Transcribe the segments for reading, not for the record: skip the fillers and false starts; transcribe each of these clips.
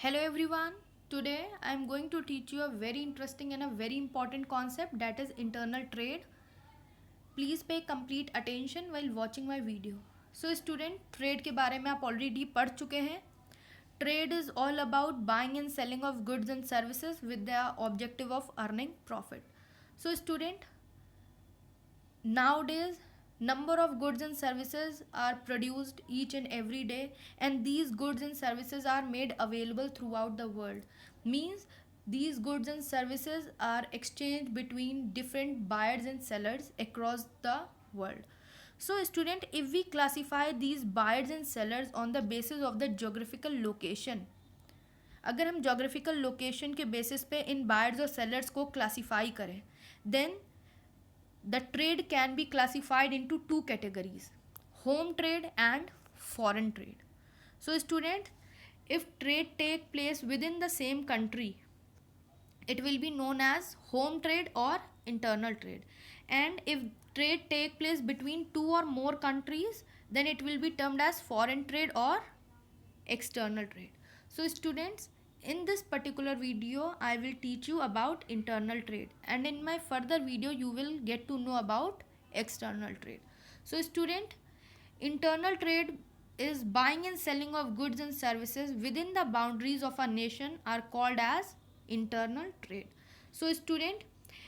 Hello everyone. Today I am going to teach you a very interesting and a very important concept, that is internal trade. Please pay complete attention while watching my video. So student, trade के बारे में आप already पढ़ चुके हैं. Trade is all about buying and selling of goods and services with the objective of earning profit. So student, nowadays number of goods and services are produced each and every day, and these goods and services are made available throughout the world. Means these goods and services are exchanged between different buyers and sellers across the world. So student, if we classify these buyers and sellers on the basis of the geographical location, अगर हम geographical location के basis पे इन buyers और sellers को classify करें, then the trade can be classified into two categories: home trade and foreign trade. So student, if trade take place within the same country, it will be known as home trade or internal trade, and if trade take place between two or more countries, then it will be termed as foreign trade or external trade. So students, in this particular video I will teach you about internal trade, and in my further video you will get to know about external trade. So student, internal trade is buying and selling of goods and services within the boundaries of a nation are called as internal trade. So student,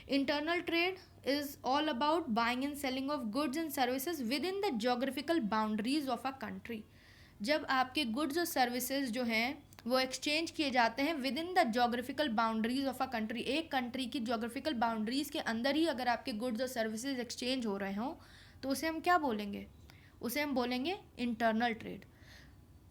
internal trade is all about buying and selling of goods and services within the geographical boundaries of a country. जब आपके goods और services जो हैं वो exchange किए जाते हैं with in the geographical boundaries of a country, एक कंट्री की जोग्राफिकल बाउंड्रीज के अंदर ही अगर आपके गुड्स और सर्विसेज एक्सचेंज हो रहे हों, तो उसे हम क्या बोलेंगे? उसे हम बोलेंगे इंटरनल ट्रेड.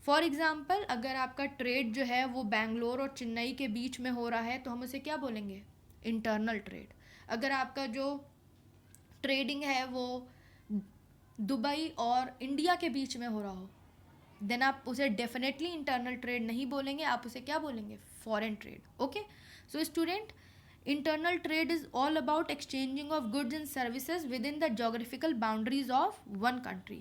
फॉर एग्जाम्पल, अगर आपका ट्रेड जो है वो बेंगलोर और चेन्नई के बीच में हो रहा है, तो हम उसे क्या बोलेंगे? Internal trade. अगर आपका जो ट्रेडिंग है वो दुबई और इंडिया के बीच में हो रहा हो, देन आप उसे डेफिनेटली इंटरनल ट्रेड नहीं बोलेंगे, आप उसे क्या बोलेंगे? Foreign trade. Okay. So student, internal trade is all about exchanging of goods and services within the geographical boundaries of one country,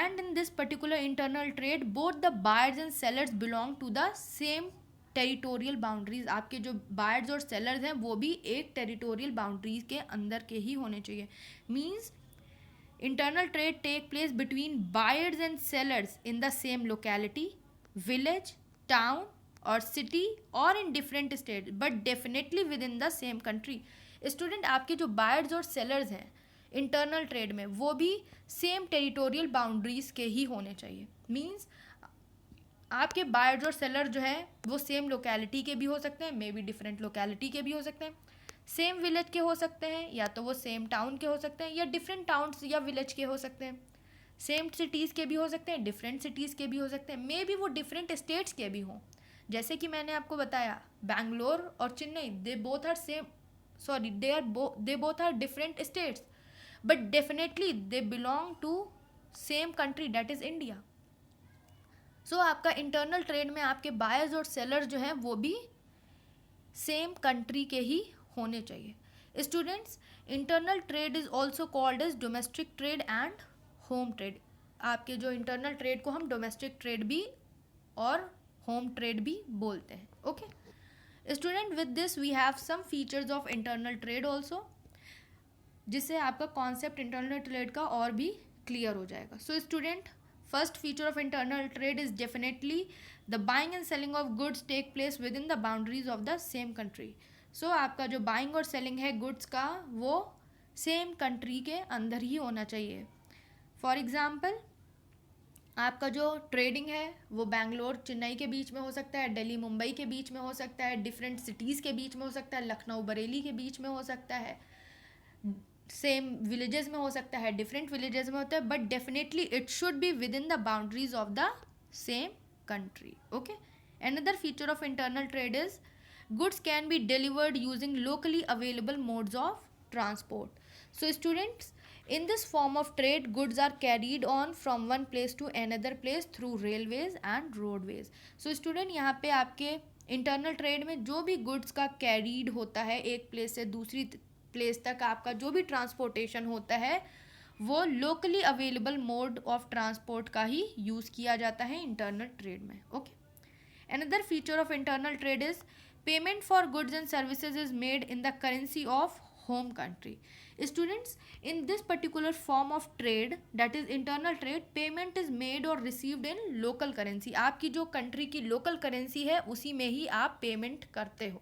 and in this particular internal trade both the buyers and sellers belong to the same territorial boundaries. आपके जो buyers और sellers हैं वो भी एक territorial boundaries के अंदर के ही होने चाहिए. Means internal trade take place between buyers and sellers in the same locality, village, town or city or in different states, but definitely within the same country. Student, आपके जो बायर्स और sellers हैं इंटरनल ट्रेड में वो भी same territorial boundaries के ही होने चाहिए. मीन्स आपके बायर्स और सेलर जो हैं वो सेम लोकेलिटी के भी हो सकते हैं, मे बी डिफरेंट लोकेलिटी के भी हो सकते हैं, सेम विलेज के हो सकते हैं, या तो वो सेम टाउन के हो सकते हैं, या डिफरेंट टाउन्स या विलेज के हो सकते हैं, सेम सिटीज़ के भी हो सकते हैं, डिफरेंट सिटीज़ के भी हो सकते हैं, मे बी वो डिफरेंट स्टेट्स के भी हों. जैसे कि मैंने आपको बताया, बैंगलोर और Chennai, they both are same, sorry, they both are different states, but definitely they belong to same country, that is India. So आपका इंटरनल ट्रेड में आपके बायर्स और सेलर्स जो हैं वो भी सेम कंट्री के ही होने चाहिए. Students, internal trade is also called as domestic trade and home trade. आपके जो इंटरनल ट्रेड को हम डोमेस्टिक ट्रेड भी और होम ट्रेड भी बोलते हैं. Okay student, with this we have some features of internal trade also, जिससे आपका कॉन्सेप्ट इंटरनल ट्रेड का और भी क्लियर हो जाएगा. So student, first feature of internal trade is definitely the buying and selling of goods take place within the boundaries of the same country. So आपका जो buying और सेलिंग है goods का वो सेम कंट्री के अंदर ही होना चाहिए. फॉर एग्जाम्पल, आपका जो ट्रेडिंग है वो बेंगलोर चेन्नई के बीच में हो सकता है, दिल्ली मुंबई के बीच में हो सकता है, डिफरेंट सिटीज़ के बीच में हो सकता है, लखनऊ बरेली के बीच में हो सकता है, सेम विलेजेस में हो सकता है, डिफरेंट विलेजेस में होता है, but definitely it should be with in the boundaries of the same country. Okay. Another feature of internal trade is goods can be delivered using locally available modes of transport. So students, in this form of trade goods are carried on from one place to another place through railways and roadways. So student, यहाँ पे आपके internal trade में जो भी goods का carried होता है एक प्लेस से दूसरी प्लेस तक, आपका जो भी ट्रांसपोर्टेशन होता है वो locally available mode of transport का ही यूज़ किया जाता है इंटरनल ट्रेड में. Okay. Another feature of internal trade is payment for goods and services is made in the currency of home country. Students, in this particular form of trade, that is internal trade, payment is made or received in local currency. आपकी जो country की local currency है उसी में ही आप payment करते हो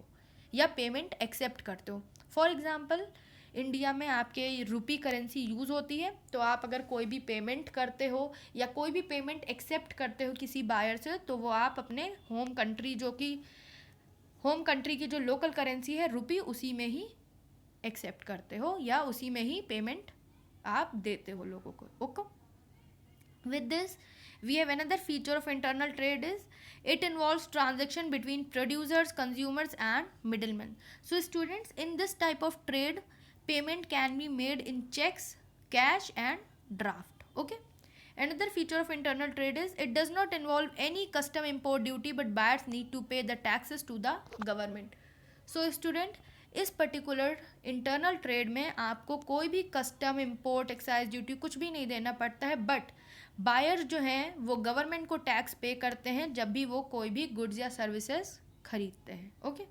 या पेमेंट एक्सेप्ट करते हो. फॉर एग्जाम्पल, इंडिया में आपके रुपी करेंसी यूज़ होती है, तो आप अगर कोई भी पेमेंट करते हो या कोई भी पेमेंट एक्सेप्ट करते हो किसी बायर से, तो वो आप अपने होम कंट्री की जो लोकल करेंसी है रुपी, उसी में ही एक्सेप्ट करते हो या उसी में ही पेमेंट आप देते हो लोगों को. Okay. With this, we have another feature of internal trade is it involves transaction between producers, consumers and middlemen. So students, in this type of trade, payment can be made in checks, cash and draft. Okay. Another feature of internal trade is it does not involve any custom import duty, but buyers need to pay the taxes to the government. So student, इस particular internal trade में आपको कोई भी custom, import, excise duty कुछ भी नहीं देना पड़ता है, बट बायर जो हैं वो गवर्नमेंट को टैक्स पे करते हैं जब भी वो कोई भी गुड्स या सर्विसेज खरीदते हैं. Okay.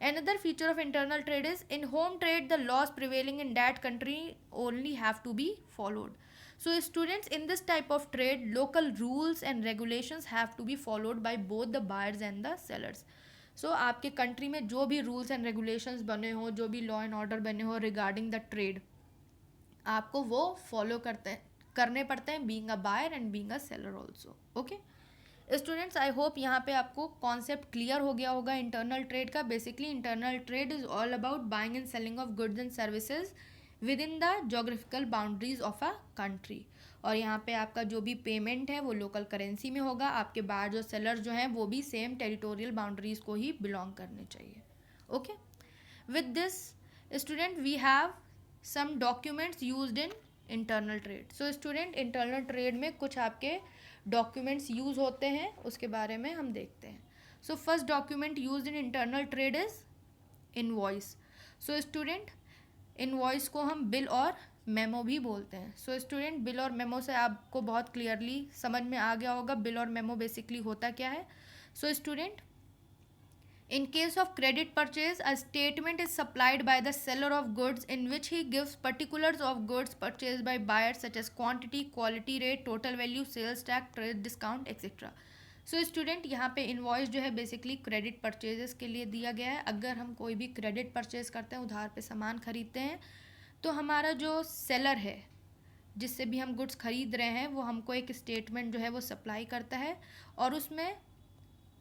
Another feature of internal trade is in home trade the laws prevailing in that country only have to be followed. So students, in this type of trade, local rules and regulations have to be followed by both the buyers and the sellers. सो आपके country में जो भी rules and regulations बने हो, जो भी law and order बने हो रिगार्डिंग द ट्रेड, आपको वो फॉलो करने पड़ते हैं, being a buyer and being a seller also. Okay students, I hope यहाँ पे आपको कॉन्सेप्ट क्लियर हो गया होगा इंटरनल ट्रेड का. Basically internal trade is all about buying and selling of goods and services within the geographical boundaries of a country. और यहाँ पे आपका जो भी पेमेंट है वो लोकल करेंसी में होगा. आपके बाहर जो सेलर जो हैं वो भी सेम टेरिटोरियल बाउंड्रीज को ही बिलोंग करने चाहिए. Okay. With this student, we have some documents used in internal trade. So student, internal trade में कुछ आपके डॉक्यूमेंट्स यूज़ होते हैं, उसके बारे में हम देखते हैं. So first document used in internal trade is invoice. So student, invoice को हम बिल और मेमो भी बोलते हैं. सो स्टूडेंट, बिल और मेमो से आपको बहुत क्लियरली समझ में आ गया होगा बिल और मेमो बेसिकली होता क्या है. So student, in case of credit purchase, a statement is supplied by the seller of goods in which he gives particulars of goods purchased by buyers such as quantity, quality, rate, total value, sales tax, trade discount, etc. So student, यहाँ पे invoice जो है basically credit purchases के लिए दिया गया है. अगर हम कोई भी क्रेडिट परचेज करते हैं, उधार पे सामान खरीदते हैं, तो हमारा जो सेलर है जिससे भी हम गुड्स खरीद रहे हैं वो हमको एक स्टेटमेंट जो है वो सप्लाई करता है, और उसमें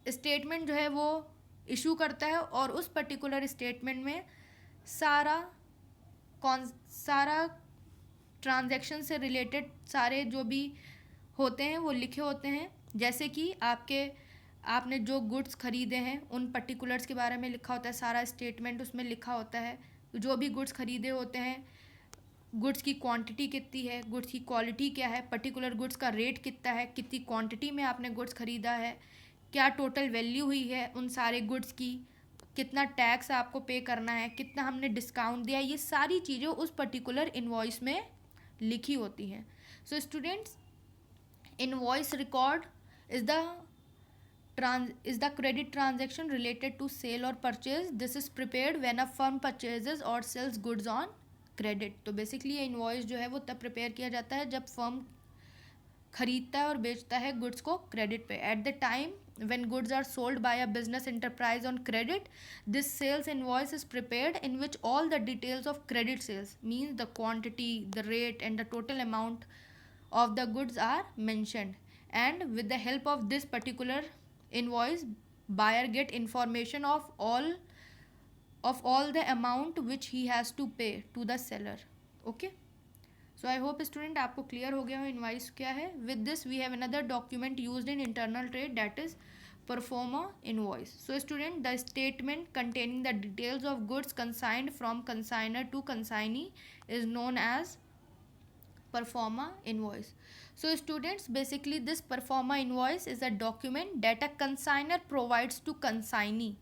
स्टेटमेंट जो है वो इशू करता है, और उस पर्टिकुलर स्टेटमेंट में सारा ट्रांजैक्शन से रिलेटेड सारे जो भी होते हैं वो लिखे होते हैं. जैसे कि आपने जो गुड्स खरीदे हैं उन पर्टिकुलर्स के बारे में लिखा होता है, सारा स्टेटमेंट उसमें लिखा होता है. जो भी गुड्स खरीदे होते हैं, गुड्स की क्वांटिटी कितनी है, गुड्स की क्वालिटी क्या है, पर्टिकुलर गुड्स का रेट कितना है, कितनी क्वांटिटी में आपने गुड्स खरीदा है, क्या टोटल वैल्यू हुई है उन सारे गुड्स की, कितना टैक्स आपको पे करना है, कितना हमने डिस्काउंट दिया, ये सारी चीज़ें उस पर्टिकुलर इनवॉइस में लिखी होती हैं. So students, invoice record is the credit transaction related to sale or purchase. This is prepared when a firm purchases or sells goods on credit. तो बेसिकली ये इनवॉइस जो है वो तब प्रिपेयर किया जाता है जब फर्म खरीदता है और बेचता है गुड्स को क्रेडिट पे. Eight the time when goods are sold by a business enterprise on credit, this sales invoice is prepared in which all the details of credit sales, means the quantity, the rate and the total amount of the goods are mentioned. And with the help of this particular invoice, buyer get information of all the amount which he has to pay to the seller. Okay, so I hope student आपको clear हो गया हो invoice क्या है. With this we have another document used in internal trade, that is performa invoice. So student, the statement containing the details of goods consigned from consignor to consignee is known as performa invoice. So students, basically this performa invoice is a document that a consignor provides to consignee.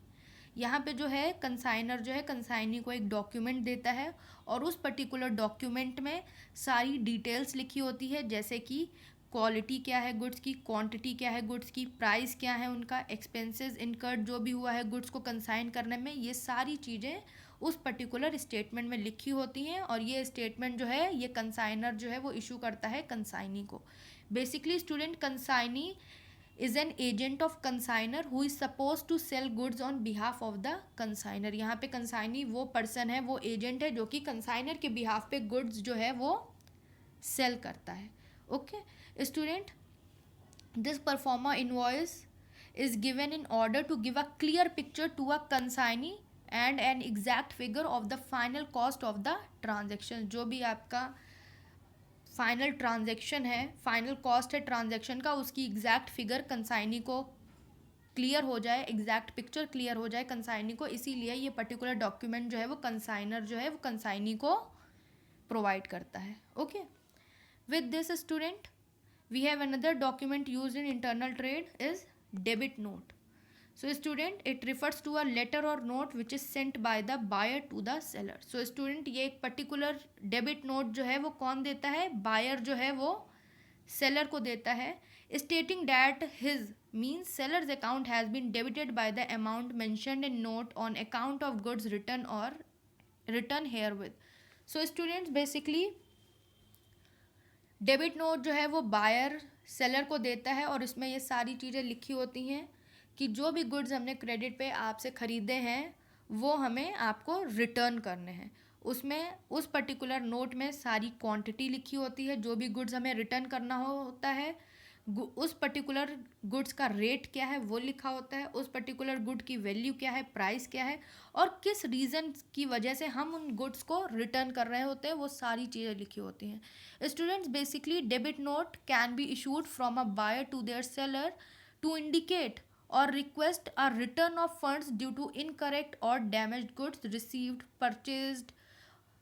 यहाँ पे जो है consignor जो है consignee को एक document देता है, और उस पर्टिकुलर डॉक्यूमेंट में सारी डिटेल्स लिखी होती है, जैसे कि क्वालिटी क्या है गुड्स की, क्वांटिटी क्या है गुड्स की, प्राइस क्या है उनका, एक्सपेंसेस इनकर्ड जो भी हुआ है गुड्स को कंसाइन करने में, ये सारी चीज़ें उस पर्टिकुलर स्टेटमेंट में लिखी होती हैं। और ये स्टेटमेंट जो है ये कंसाइनर जो है वो इशू करता है कंसाइनी को। Basically student, consignee is an agent of consigner who is supposed to sell goods on behalf of the consigner। यहाँ पे कंसाइनी वो पर्सन है, वो एजेंट है जो कि कंसाइनर के बिहाफ पे गुड्स जो है वो सेल करता है। Okay student, this proforma invoice is given in order to give a clear picture to a consignee and an exact figure of the final cost of the transaction। जो भी आपका final transaction है, final cost है transaction का, उसकी exact figure consignee को clear हो जाए, एग्जैक्ट पिक्चर क्लियर हो जाए कंसाइनी को, इसीलिए ये पर्टिकुलर डॉक्यूमेंट जो है वो कंसाइनर जो है वो कंसाइनी को प्रोवाइड करता है। Okay, with this student we have another document used in internal trade is debit note. So student, it refers to a letter or note which is sent by the buyer to the seller। So student, ये एक particular debit note जो है वो कौन देता है, buyer जो है वो seller को देता है, stating that his means seller's account has been debited by the amount mentioned in note on account of goods written or written herewith। So students, basically debit note जो है वो बायर सेलर को देता है और इसमें ये सारी चीज़ें लिखी होती हैं कि जो भी गुड्स हमने क्रेडिट पे आपसे ख़रीदे हैं वो हमें आपको रिटर्न करने हैं। उसमें उस पर्टिकुलर नोट में सारी क्वांटिटी लिखी होती है, जो भी गुड्स हमें रिटर्न करना होता है उस पर्टिकुलर गुड्स का रेट क्या है वो लिखा होता है, उस पर्टिकुलर गुड की वैल्यू क्या है, प्राइस क्या है और किस रीज़न की वजह से हम उन गुड्स को रिटर्न कर रहे होते हैं, वो सारी चीज़ें लिखी होती हैं। Students, basically debit note can be issued from a buyer to their seller to indicate or request a return of funds due to incorrect or damaged goods received purchased।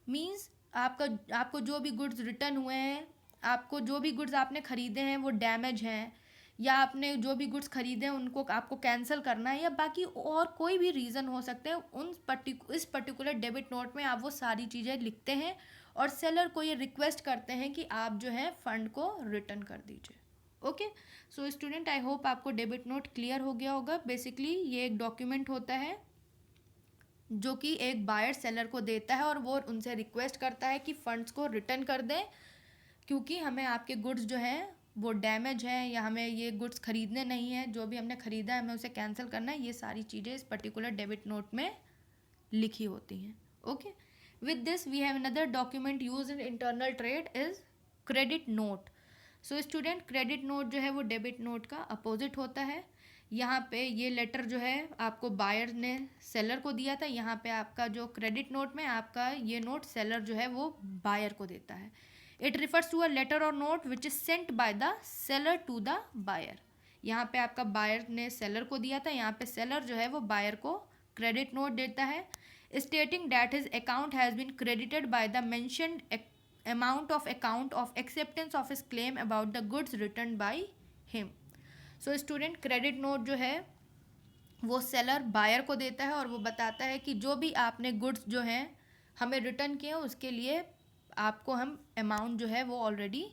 Means आपको जो भी गुड्स रिटर्न हुए हैं, आपको जो भी goods आपने ख़रीदे हैं वो डैमेज हैं, या आपने जो भी गुड्स ख़रीदे हैं उनको आपको कैंसिल करना है, या बाकी और कोई भी रीज़न हो सकते हैं, इस पर्टिकुलर डेबिट नोट में आप वो सारी चीज़ें लिखते हैं और सेलर को ये रिक्वेस्ट करते हैं कि आप जो है फ़ंड को रिटर्न कर दीजिए। Okay, so student, I hope आपको डेबिट नोट क्लियर हो गया होगा। बेसिकली ये एक डॉक्यूमेंट होता है जो कि एक बायर सेलर को देता है और वो उनसे रिक्वेस्ट करता है कि फ़ंड्स को रिटर्न कर दें क्योंकि हमें आपके गुड्स जो हैं वो डैमेज हैं या हमें ये गुड्स ख़रीदने नहीं हैं, जो भी हमने ख़रीदा है हमें उसे कैंसिल करना है। ये सारी चीज़ें इस पर्टिकुलर डेबिट नोट में लिखी होती हैं। Okay, with this we have another document use in internal trade is credit note. So student, credit note जो है वो डेबिट नोट का अपोजिट होता है। यहाँ पे ये लेटर जो है आपको बायर ने सेलर को दिया था, यहाँ पे आपका जो क्रेडिट नोट में आपका ये नोट सेलर जो है वो बायर को देता है। It refers to a letter और note which is sent by the seller to the buyer. यहाँ पे आपका बायर ने सेलर को दिया था, यहाँ पे सेलर जो है वो बायर को क्रेडिट नोट देता है, stating that his account has been credited by the mentioned amount of account of acceptance of his claim about the goods returned by him। so student, credit note जो है वो seller buyer को देता है और वो बताता है कि जो भी आपने गुड्स जो हैं हमें रिटर्न किए उसके लिए आपको हम अमाउंट जो है वो ऑलरेडी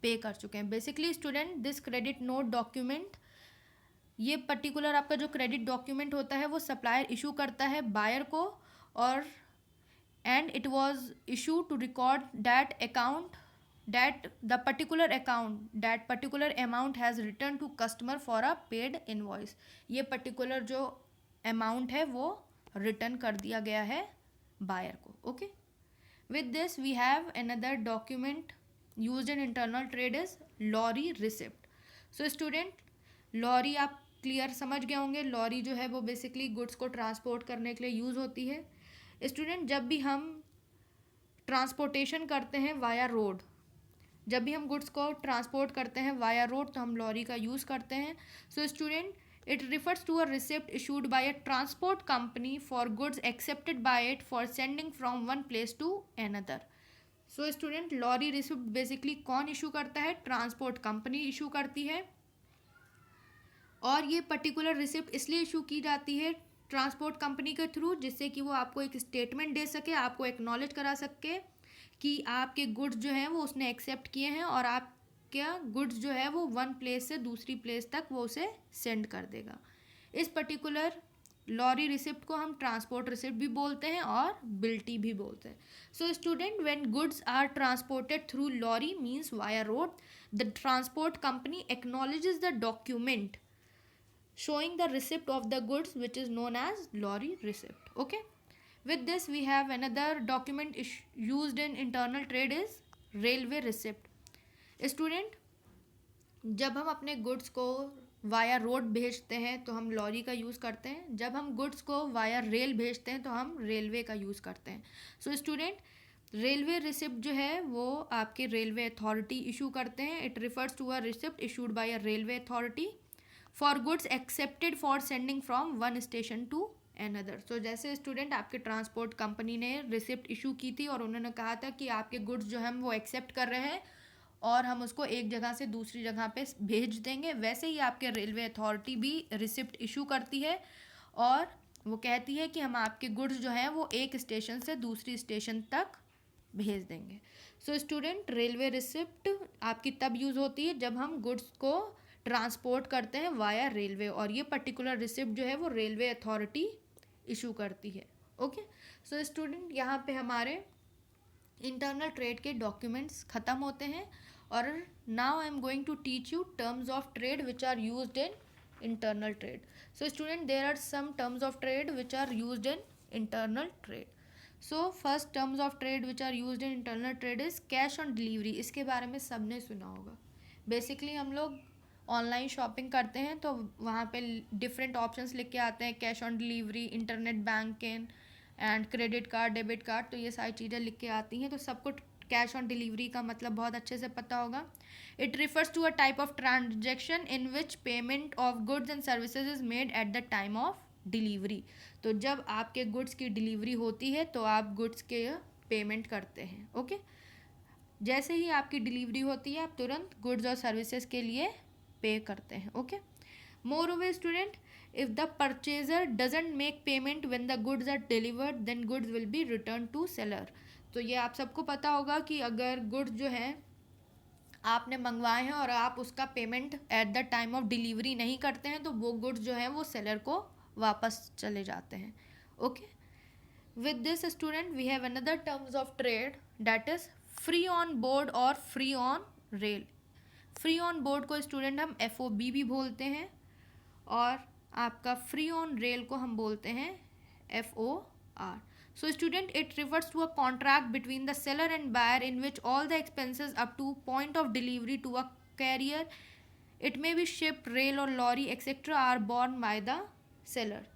पे कर चुके हैं। Basically student, this credit note document, ये पर्टिकुलर आपका जो क्रेडिट डॉक्यूमेंट होता है वो सप्लायर इशू करता है बायर को, और and it was issued to record that the particular amount has returned to customer for a paid invoice। ये पर्टिकुलर जो अमाउंट है वो रिटर्न कर दिया गया है बायर को। Okay, with this we have another document used in internal trade is lorry receipt. So student, lorry आप क्लियर समझ गए होंगे। लॉरी जो है वो बेसिकली गुड्स को ट्रांसपोर्ट करने के लिए यूज़ होती है। स्टूडेंट, जब भी हम ट्रांसपोर्टेशन करते हैं वाया रोड, जब भी हम गुड्स को ट्रांसपोर्ट करते हैं वाया रोड तो हम लॉरी का यूज़ करते हैं। So student, it refers to a receipt issued by a transport company for goods accepted by it for sending from one place to another. So student, lorry receipt basically कौन issue करता है? Transport company issue करती है, और ये particular receipt इसलिए issue की जाती है ट्रांसपोर्ट कंपनी के थ्रू जिससे कि वो आपको एक स्टेटमेंट दे सके, आपको एक्नॉलेज करा सके कि आपके गुड्स जो हैं वो उसने एक्सेप्ट किए हैं और आपके क्या गुड्स जो है वो वन प्लेस से दूसरी प्लेस तक वो उसे सेंड कर देगा। इस पर्टिकुलर लॉरी रिसिप्ट को हम ट्रांसपोर्ट रिसिप्ट भी बोलते हैं और बिल्टी भी बोलते हैं। So student, when goods are transported through lorry means via road, the transport company acknowledges the document showing the receipt of the goods, which is known as lorry receipt. Okay, with this we have another document used in internal trade is railway receipt. Student, जब हम अपने goods को via road भेजते हैं तो हम lorry का use करते हैं, जब हम गुड्स को वाया रेल भेजते हैं तो हम रेलवे का यूज़ करते हैं। सो स्टूडेंट, रेलवे रिसिप्ट जो है वो आपके रेलवे अथॉरिटी इशू करते हैं। It refers to a receipt issued by a railway authority for goods accepted for sending from one station to another. So जैसे स्टूडेंट आपके ट्रांसपोर्ट कंपनी ने receipt issue की थी और उन्होंने कहा था कि आपके गुड्स जो हम वो एक्सेप्ट कर रहे हैं और हम उसको एक जगह से दूसरी जगह पे भेज देंगे, वैसे ही आपके रेलवे अथॉरिटी भी रिसिप्ट इशू करती है और वो कहती है कि हम आपके गुड्स जो हैं वो एक स्टेशन से दूसरी स्टेशन तक भेज देंगे। सो स्टूडेंट, रेलवे रिसिप्ट आपकी तब यूज़ होती है जब हम गुड्स को ट्रांसपोर्ट करते हैं वाया रेलवे, और ये पर्टिकुलर रिसिप्ट जो है वो रेलवे अथॉरिटी इशू करती है। ओके, सो स्टूडेंट, यहाँ पे हमारे इंटरनल ट्रेड के डॉक्यूमेंट्स ख़त्म होते हैं और now I am going to teach you terms of trade which are used in internal trade. So student, there are some terms of trade which are used in internal trade. So first terms of trade which are used in internal trade is cash on delivery. इसके बारे में सबने सुना होगा। Basically हम लोग online shopping करते हैं तो वहाँ पे डिफरेंट ऑप्शंस लिख के आते हैं, cash on delivery, internet banking and credit card, debit card, तो ये सारी चीज़ें लिख के आती हैं। तो सबको कैश ऑन डिलीवरी का मतलब बहुत अच्छे से पता होगा। It refers to a type of transaction in which payment of goods and services is made at the time of delivery. तो जब आपके गुड्स की डिलीवरी होती है तो आप गुड्स के पेमेंट करते हैं। ओके, जैसे ही आपकी डिलीवरी होती है आप तुरंत गुड्स और सर्विसेज के लिए पे करते हैं। Okay, moreover student, if the purchaser doesn't make payment when the goods are delivered, then goods will be returned to seller. तो ये आप सबको पता होगा कि अगर गुड्स जो हैं आपने मंगवाए हैं और आप उसका payment eight the time of delivery नहीं करते हैं तो वो गुड्स जो हैं वो सेलर को वापस चले जाते हैं। Okay, with this student we have another terms of trade that is free on board और free on rail. Free on board को स्टूडेंट हम FOB भी बोलते हैं और आपका फ्री ऑन रेल को हम बोलते हैं FOR। So student, it refers to a contract between the seller and buyer in which all the expenses up to point of delivery to a carrier, it may be ship, rail और lorry etcetera, are borne by the seller.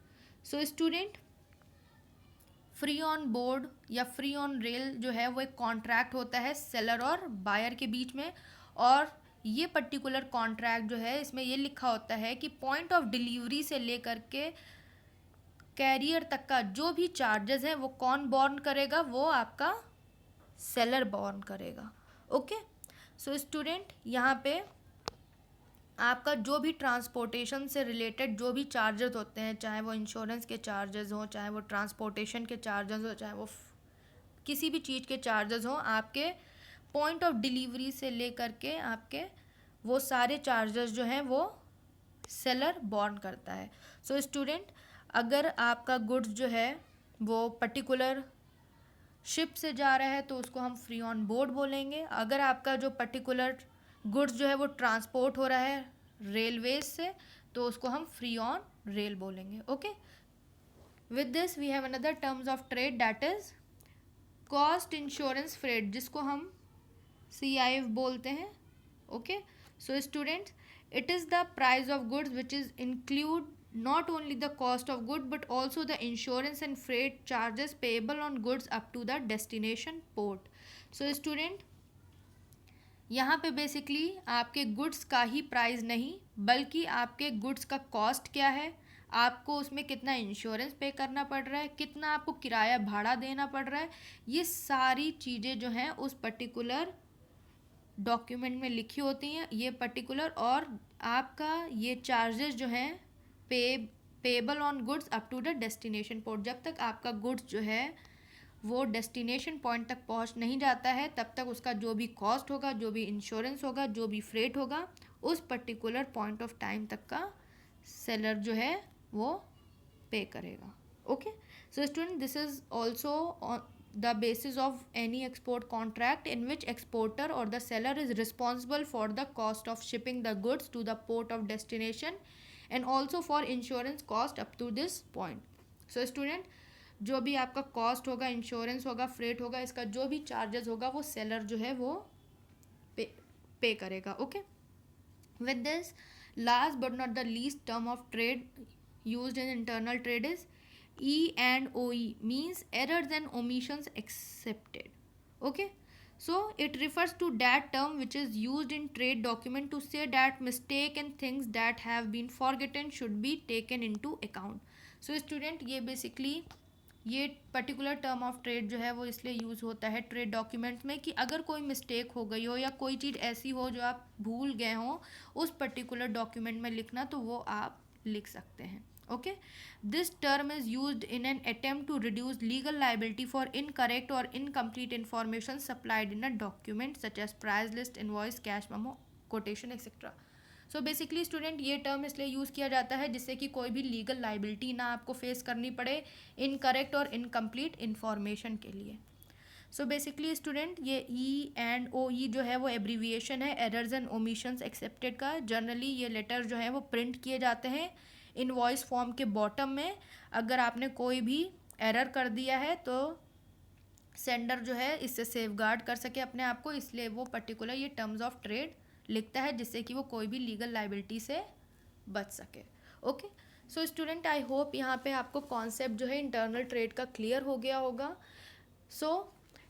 So student, free on board या free on rail जो है वो एक contract होता है seller और buyer के बीच में, और ये पर्टिकुलर कॉन्ट्रैक्ट जो है इसमें ये लिखा होता है कि पॉइंट ऑफ डिलीवरी से लेकर के कैरियर तक का जो भी चार्जेस हैं वो कौन बॉर्न करेगा, वो आपका सेलर बॉर्न करेगा। ओके, सो स्टूडेंट, यहाँ पे आपका जो भी ट्रांसपोर्टेशन से रिलेटेड जो भी चार्जेस होते हैं, चाहे वो इंश्योरेंस के चार्जेस हों, चाहे वो ट्रांसपोर्टेशन के चार्जेस हों, चाहे वो किसी भी चीज़ के चार्जेस हों, आपके पॉइंट ऑफ डिलीवरी से लेकर के आपके वो सारे चार्जेस जो हैं वो सेलर बॉर्न करता है। सो स्टूडेंट, अगर आपका गुड्स जो है वो पर्टिकुलर शिप से जा रहा है तो उसको हम फ्री ऑन बोर्ड बोलेंगे। अगर आपका जो पर्टिकुलर गुड्स जो है वो ट्रांसपोर्ट हो रहा है रेलवेज से तो उसको हम फ्री ऑन रेल बोलेंगे। Okay, with this we have another terms of trade that is cost insurance freight, जिसको हम CIF बोलते हैं। Okay, so students, it is the price of goods which is include not only the cost of good but also the insurance and freight charges payable on goods up to the destination port. So student, यहाँ पे basically आपके goods का ही price नहीं बल्कि आपके goods का cost क्या है, आपको उसमें कितना इंश्योरेंस पे करना पड़ रहा है, कितना आपको किराया भाड़ा देना पड़ रहा है, ये सारी चीज़ें जो हैं उस पर्टिकुलर डॉक्यूमेंट में लिखी होती हैं ये पर्टिकुलर, और आपका ये चार्जेस जो हैं payable on goods up to the destination port, जब तक आपका गुड्स जो है वो डेस्टिनेशन पॉइंट तक पहुंच नहीं जाता है, तब तक उसका जो भी कॉस्ट होगा, जो भी इंश्योरेंस होगा, जो भी फ्रेट होगा, उस पर्टिकुलर पॉइंट ऑफ टाइम तक का सेलर जो है वो पे करेगा. Okay, so student, this is also on the basis of any export contract in which exporter or the seller is responsible for the cost of shipping the goods to the port of destination and also for insurance cost up to this point. So student, जो भी आपका cost होगा, insurance होगा, freight होगा, इसका जो भी charges होगा वो सेलर जो है वो पे करेगा. Okay, with this, last but not the least term of trade used in internal trade is E&OE, means errors and omissions accepted. Okay, so it refers to that term which is used in trade document to say that mistake and things that have been forgotten should be taken into account. So student, ये basically ये particular term of trade जो है वो इसलिए use होता है trade documents में कि अगर कोई मिस्टेक हो गई हो या कोई चीज़ ऐसी हो जो आप भूल गए हो उस पर्टिकुलर डॉक्यूमेंट में लिखना, तो वो आप लिख सकते हैं. Okay, this term is used in an attempt to reduce legal liability for incorrect or incomplete information supplied in a document such as price list, invoice, cash memo, quotation, etc. So basically student, ये term इसलिए use किया जाता है जिससे कि कोई भी legal liability ना आपको फेस करनी पड़े इनकरेक्ट और इनकम्प्लीट इन्फॉर्मेशन के लिए. सो बेसिकली स्टूडेंट, ये E&OE जो है वो एब्रीविएशन है एरर्स एंड ओमिशंस एक्सेप्टेड का. जनरली ये लेटर जो है वो प्रिंट किए जाते हैं इनवॉइस फॉर्म के बॉटम में. अगर आपने कोई भी एरर कर दिया है तो सेंडर जो है इससे सेफगार्ड कर सके अपने आप को, इसलिए वो पर्टिकुलर ये टर्म्स ऑफ ट्रेड लिखता है जिससे कि वो कोई भी लीगल लाइबिलिटी से बच सके. ओके, सो स्टूडेंट, आई होप यहाँ पे आपको कॉन्सेप्ट जो है इंटरनल ट्रेड का क्लियर हो गया होगा. सो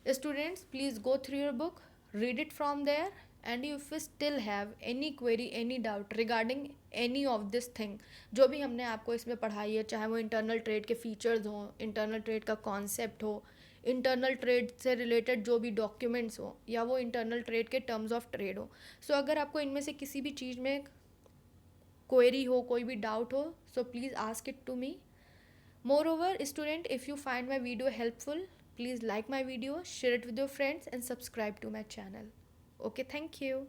students, please go through your book, read it from there, and if you still have any query, any doubt regarding any of this thing जो भी हमने आपको इसमें पढ़ाई है, चाहे वो इंटरनल ट्रेड के फीचर्स हों, इंटरनल ट्रेड का कॉन्सेप्ट हो, इंटरनल ट्रेड से रिलेटेड जो भी डॉक्यूमेंट्स हो, या वो इंटरनल ट्रेड के टर्म्स ऑफ ट्रेड हो, सो अगर आपको इनमें से किसी भी चीज़ में क्वेरी हो, कोई भी डाउट हो, so please ask it to me. Moreover, student, if you find my video helpful, please like my video, share it with your friends and subscribe to my channel. Okay, thank you.